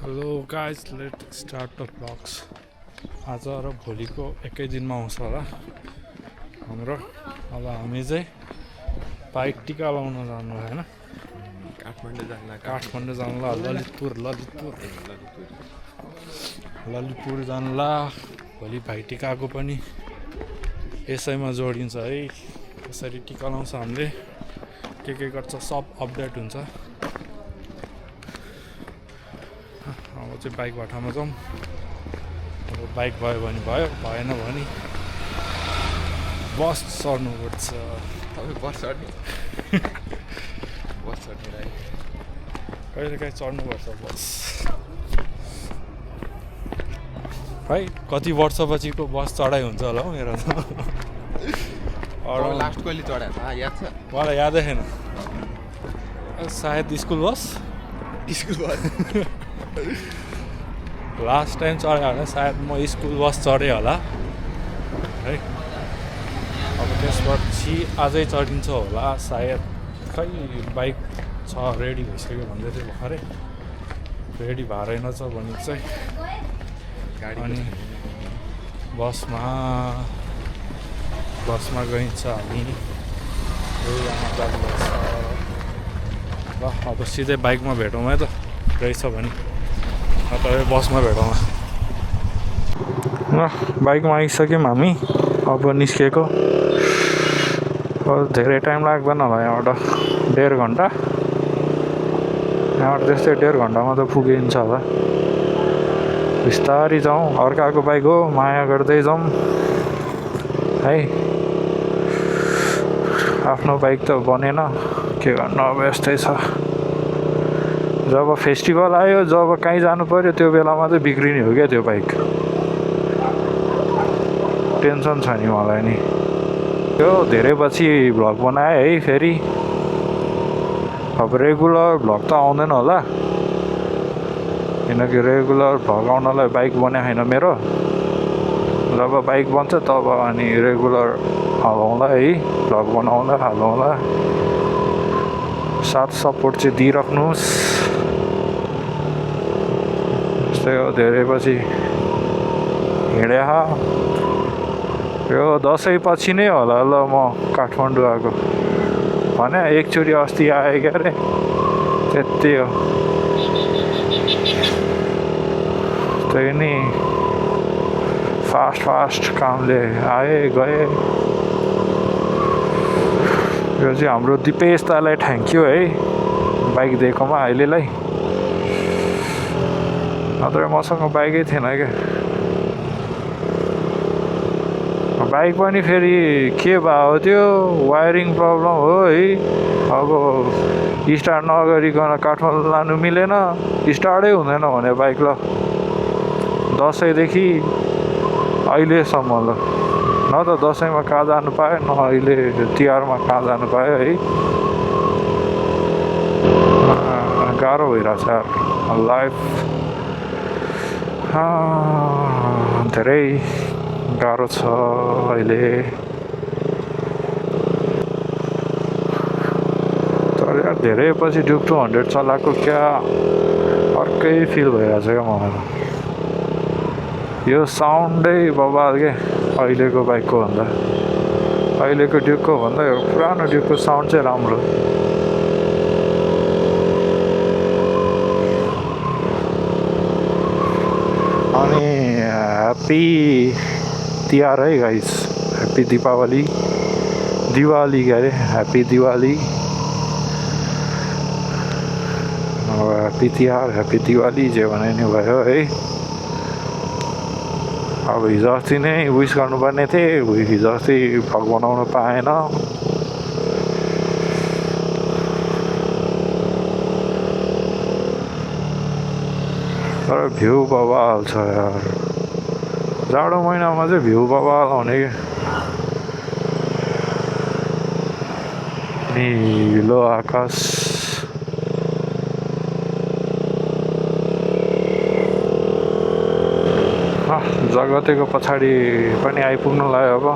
Hello guys let start the blogs. आज र भोलिको एकै दिनमा आउँछ होला हाम्रो। अब हामी चाहिँ बाइक टिका लाउन जानु होइन, काठमाडौँ जानुला, ललितपुर जानुला। भोलि भाइटिकाको पनि यसैमा जोडिन्छ है। कसरी टिका लाउँछ हामीले, के गर्छ सब अपडेट हुन्छ। अब चाहिँ बाइक बाटामा जाउँ। अब बाइक भयो भने भयो, भएन भने बस चढ्नुपर्छ। तपाईँ बस चढ्ने कहिले काहीँ चढ्नुपर्छ बस। भाइ कति वर्षपछिको बस चढाइ हुन्छ होला हौ मेरो त। लास्ट कहिले चढाएको छ याद छ? मलाई यादै छैन, सायद स्कुल बस लास्ट टाइम चढ्यो होला सायद, म स्कुल बस चढेँ होला है। अब त्यसपछि आजै चढिन्छ होला सायद। खै बाइक छ रेडी भइसक्यो भन्दै थियो भर्खरै, रेडी भएर रहेनछ भने चाहिँ। अनि बसमा गइन्छ हामी। ल अब सिधै बाइकमा भेटौँ है त, रहेछ भने तपाईँ बसमा भेटौँ। ल बाइकमा आइसक्यौँ हामी, अब निस्केको। धेरै टाइम लाग्दैन होला, यहाँबाट 1.5 घन्टा, यहाँबाट त्यस्तै 1.5 घन्टामा त पुगिन्छ होला। बिस्तारी जाउँ, अर्काको बाइक हो, माया गर्दै जाउँ है। आफ्नो बाइक त बनेन, के गर्नु अब यस्तै छ। जब फेस्टिभल आयो, जब कहीँ जानु पर्यो, त्यो बेलामा चाहिँ बिग्रिने हो क्या त्यो बाइक। टेन्सन छ नि मलाई नि। त्यो धेरै पछि भ्लग बनाएँ है फेरि। अब रेगुलर भ्लग त आउँदैन होला, किनकि रेगुलर भ्लग आउनलाई बाइक बनाएको छैन मेरो। जब बाइक बन्छ तब अनि रेगुलर हालौँला है, भ्लग बनाउँला हालौँला। साथ सपोर्ट चाहिँ दिइराख्नुहोस्। त्यस्तै हो, धेरै पछि हिँडे। यो दसैँ पछि नै होला ल म काठमाडौँ आएको भने। एकचोटि अस्ति आएँ क्या अरे, त्यति हो। त्यही नि फास्ट कामले आएँ गएँ। यो चाहिँ हाम्रो दिपेश दालाई थ्याङ्क यू है, बाइक दिएकोमा अहिलेलाई। नत्र मसँग बाइकै थिएन क्या। बाइक पनि फेरि के भयो, त्यो वायरिङ प्रब्लम हो है। अब स्टार्ट नगरिकन काठमाडौँ लानु मिलेन, स्टार्टै हुँदैन भने बाइक। ल दसैँदेखि अहिलेसम्म ल, न त दसैँमा कहाँ जानु पायो, न अहिले तिहारमा कहाँ जानु पायो है। गाह्रो भइरहेछ लाइफ, धेरै गाह्रो छ अहिले। तर यार धेरै पछि ड्युक 200 चलाएको क्या अर्कै फिल भइरहेछ क्या मलाई। यो साउन्डै बबाल के अहिलेको बाइकको भन्दा, अहिलेको ड्युकको भन्दा यो पुरानो ड्युकको साउन्ड चाहिँ राम्रो। अनि ह्याप्पी तिहार है गाइस, ह्याप्पी दिवाली क्या अरे, ह्याप्पी दिवाली। अब ह्याप्पी तिहार ह्याप्पी दिवाली जे भने नि भयो है। अब हिजो अस्ति नै विस गर्नुपर्ने थिएँ, हिजो अस्ति भ्लग बनाउन पाएन। तर भ्यू बबाल छ यार, जाडो महिनामा चाहिँ भ्यू बबाल आउने क्या। निलो आकाश, जगतेको पछाडि पनि आइपुग्नु लाग्यो। अब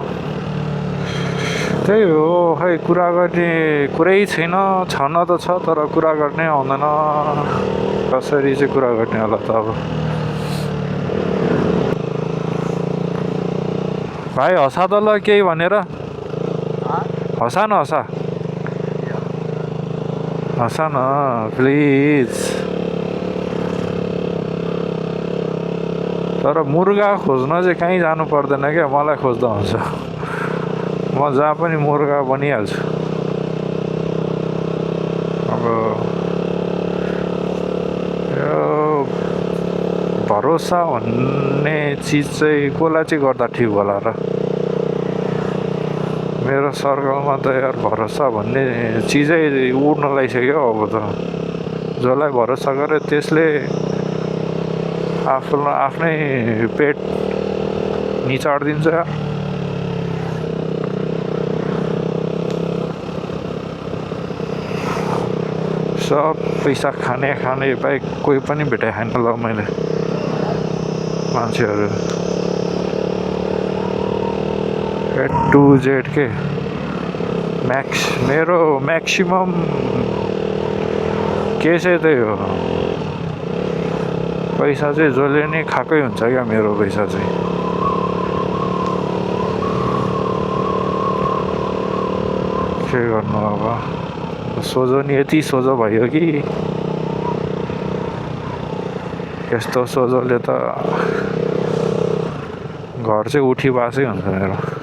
त्यही हो खै, कुरा गर्ने कुरै छैन, छन त छ तर कुरा गर्नै आउँदैन। कसरी चाहिँ कुरा गर्ने होला त अब भाइ हँसा त ल केही भनेर हँसा न प्लिज तर मुर्गा खोज्न चाहिँ कहीँ जानु पर्दैन क्या मलाई खोज्दा हुन्छ म जहाँ पनि मुर्गा बनिहाल्छु अब यो भरोसा भन्ने चिज चाहिँ कसलाई चाहिँ गर्दा ठिक होला र मेरो सर्कलमा त यार भरोसा भन्ने चिजै उड्न लागिसक्यो अब त जसलाई भरोसा गरे त्यसले आफ्नै पेट निचाडिदिन्छ सब पैसा खाने बाहेक कोही पनि भेटाइ छैन ल मैले मान्छेहरू A to Z के मेरो म्याक्सिमम के चाहिँ त्यही हो पैसा चाहिँ जसले नै खाएकै हुन्छ क्या मेरो पैसा चाहिँ के गर्नु अब सोझो नि यति सोझो भयो कि यस्तो सोझोले त घर चाहिँ उठी बासै हुन्छ मेरो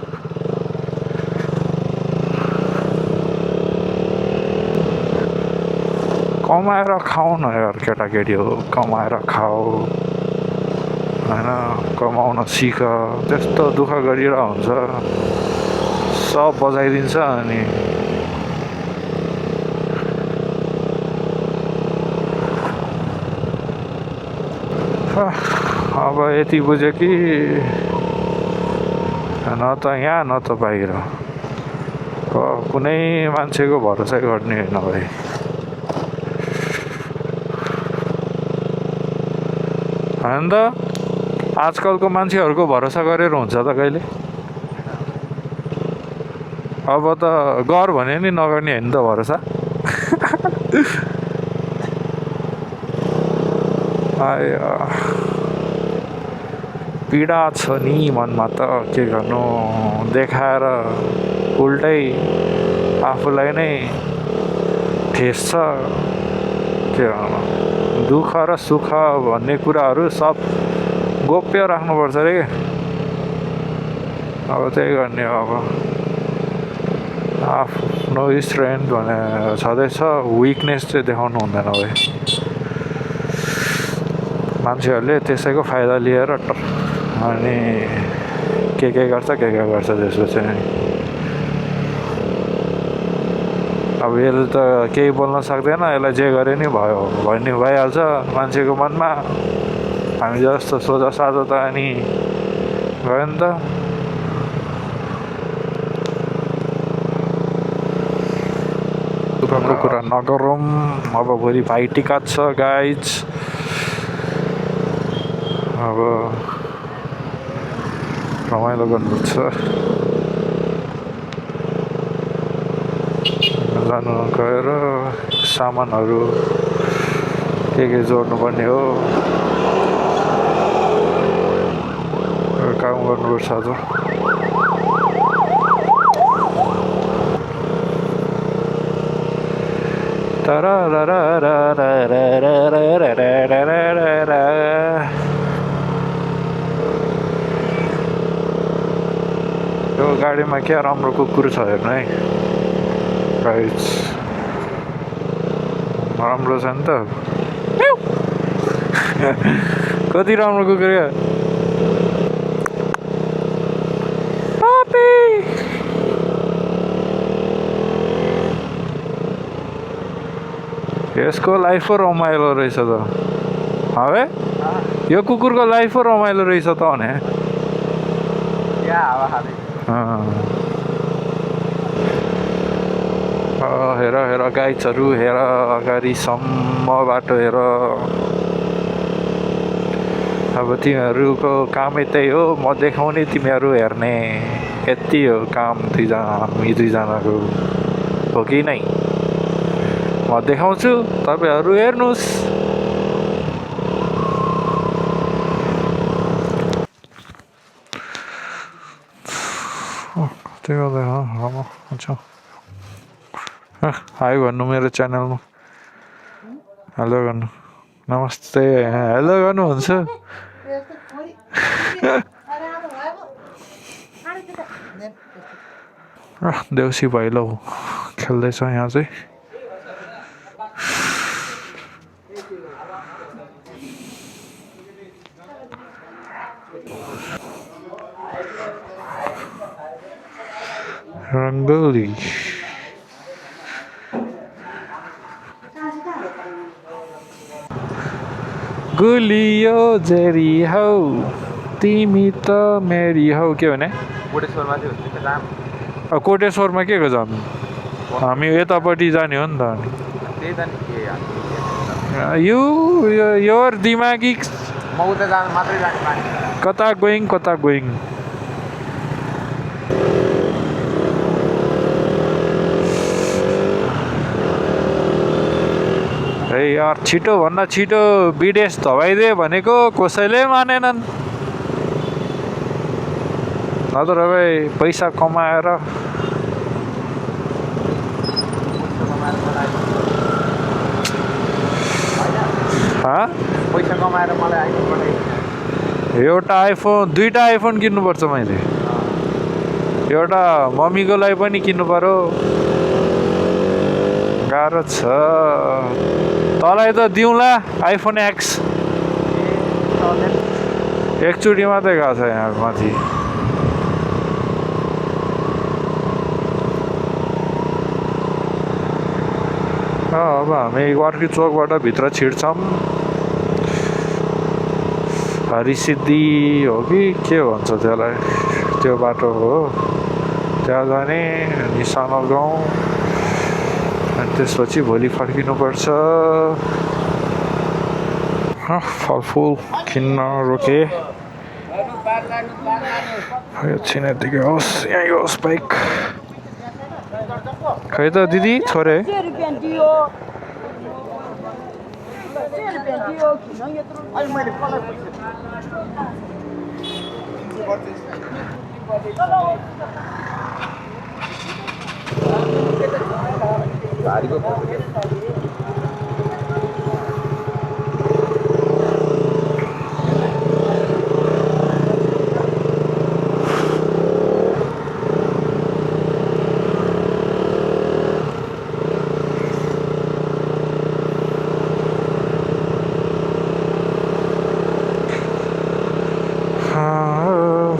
कमाएर खाऊ न यार केटाकेटी हो कमाएर खाऊ होइन कमाउन सिक त्यस्तो दुःख गरिरहेको हुन्छ सब बजाइदिन्छ अनि अब यति बुझ्यो कि न त यहाँ न त बाहिर कुनै मान्छेको भरोसा गर्ने होइन भाइ होइन त आजकलको मान्छेहरूको भरोसा गरेर हुन्छ त कहिले अब त गर भने नि नगर्ने होइन त भरोसा पीडा छ नि मनमा त के गर्नु देखाएर उल्टै आफूलाई नै ठेस छ के गर्नु दुःख र सुख भन्ने कुराहरू सब गोप्य राख्नुपर्छ रे अब त्यही गर्ने अब आफ्नो स्ट्रेन्थ भने छँदैछ विकनेस चाहिँ देखाउनु हुँदैन भाइ मान्छेहरूले त्यसैको फाइदा लिएर अनि के गर्छ त्यसपछि अब यसले त केही बोल्न सक्दैन यसलाई जे गरे नि भयो भन्ने भइहाल्छ मान्छेको मनमा हामी जस्तो सोझा साझो त अनि गयो नि त दुःखको कुरा नगरौँ अब भोलि भाइटिका छ गाइज अब रमाइलो गर्नुपर्छ जानु गएर सामानहरू के जोड्नुपर्ने हो काम गर्नुपर्छ आज यो गाडीमा क्या राम्रो कुकुर छ हेर्नु है गाइज राम्रो छ नि त कति राम्रो कुकुर क्या यसको लाइफ पो रमाइलो रहेछ त हवे यो कुकुरको लाइफ पो रमाइलो रहेछ त भने हेर गाइजहरू हेर अगाडिसम्म बाटो हेर अब तिमीहरूको कामै त्यही हो म देखाउने तिमीहरू हेर्ने यति हो काम हामी दुईजनाको हो कि नै म देखाउँछु तपाईँहरू हेर्नुहोस् त्यही गर्दैन अब हुन्छ हाई भन्नु मेरो च्यानलमा हेलो गर्नु नमस्ते हेलो गर्नुहुन्छ देउसी भैलो खेल्दैछ यहाँ चाहिँ रङ्गोली गुलियो जेरी हौ तिमी त मेरी हौ के भने कोटेश्वरमा चाहिँ हुन्छ राम कोटेश्वरमा के को जानु हामी यतापट्टि जाने हो नि त अनि त्यही त नि योर दिमागी म उता जानु मात्रै जाने मान्छे कता गोइङ है यार छिटो भन्दा छिटो विदेश धपाइदिए भनेको कसैले मानेनन् नत्र भाइ पैसा कमाएर पैसा कमाएर मलाई आइफोन पठाइ एउटा आइफोन दुईवटा आइफोन किन्नुपर्छ मैले एउटा मम्मीको लागि पनि किन्नु पर्यो गाह्रो छ तँलाई त दिउँला आइफोन एक्स एकचोटि मात्रै गएको छ यहाँ माथि अब हामी अर्की चोकबाट भित्र छिर्छौँ हरिसिद्धि हो कि के भन्छ त्यसलाई त्यो बाटो हो त्यहाँ जाने अनि सानो गाउँ अनि त्यसपछि भोलि फर्किनुपर्छ फलफुल किन्न रोके एकछिन यतिकै होस् यहीँ होस् बाइक खै त दिदी छोरे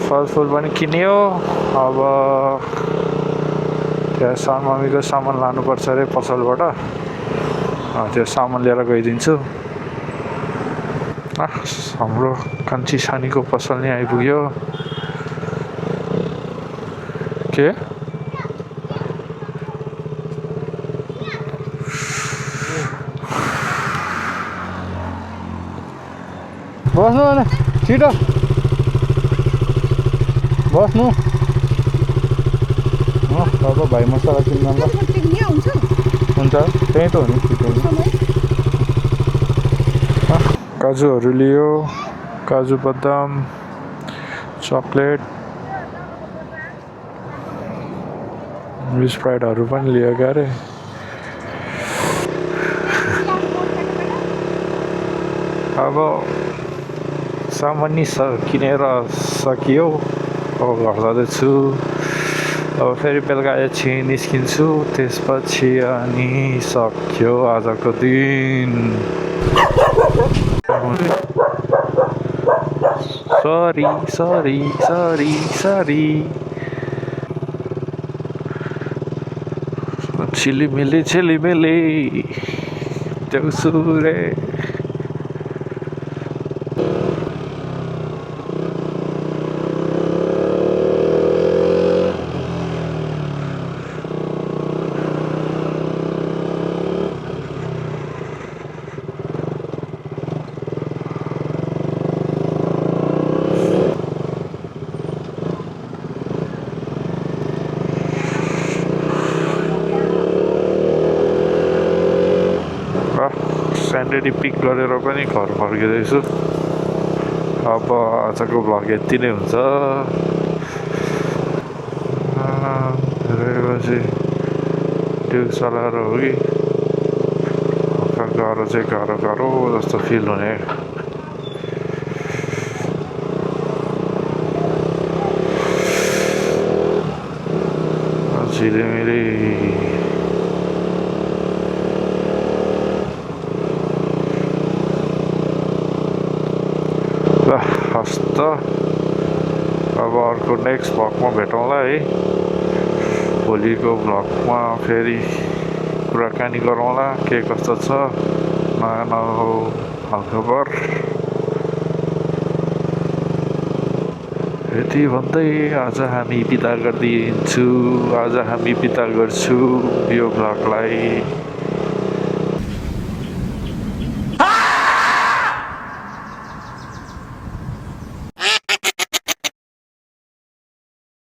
फलफुल पनि किन्यो अब त्यहाँ मम्मीको सामान लानुपर्छ अरे पसलबाट त्यो सामान लिएर गइदिन्छु हाम्रो कान्छी सानीको पसल नै आइपुग्यो के बस्नु भने छिटो बस्नु अब भाइ मसला किन्न ल हुन्छ त्यही त हो नि काजुहरू लियो काजु बदाम चक्लेट स्प्राइटहरू पनि लियो अरे अब सामान्य किनेर सकियो अब घर जाँदैछु अब फेरि बेलुका एकछिन निस्किन्छु त्यसपछि अनि सक्यो आजको दिन सरी सरी सरी सरी छिलिमिली देउसुरे स्यान्डेली पिक गरेर पनि घर फर्किँदैछु अब आजको भ्लग यति नै हुन्छ रहेपछि त्यो चलाएर हो कि गाह्रो चाहिँ गाह्रो जस्तो फिल हुने झिलिमिली ल हस् त अब अर्को नेक्स्ट भ्लगमा भेटौँला है भोलिको भ्लगमा फेरि कुराकानी गरौँला के कस्तो छ नयाँ नयाँ हालखबर यति भन्दै आज हामी बिदा गर्छु यो भ्लगलाई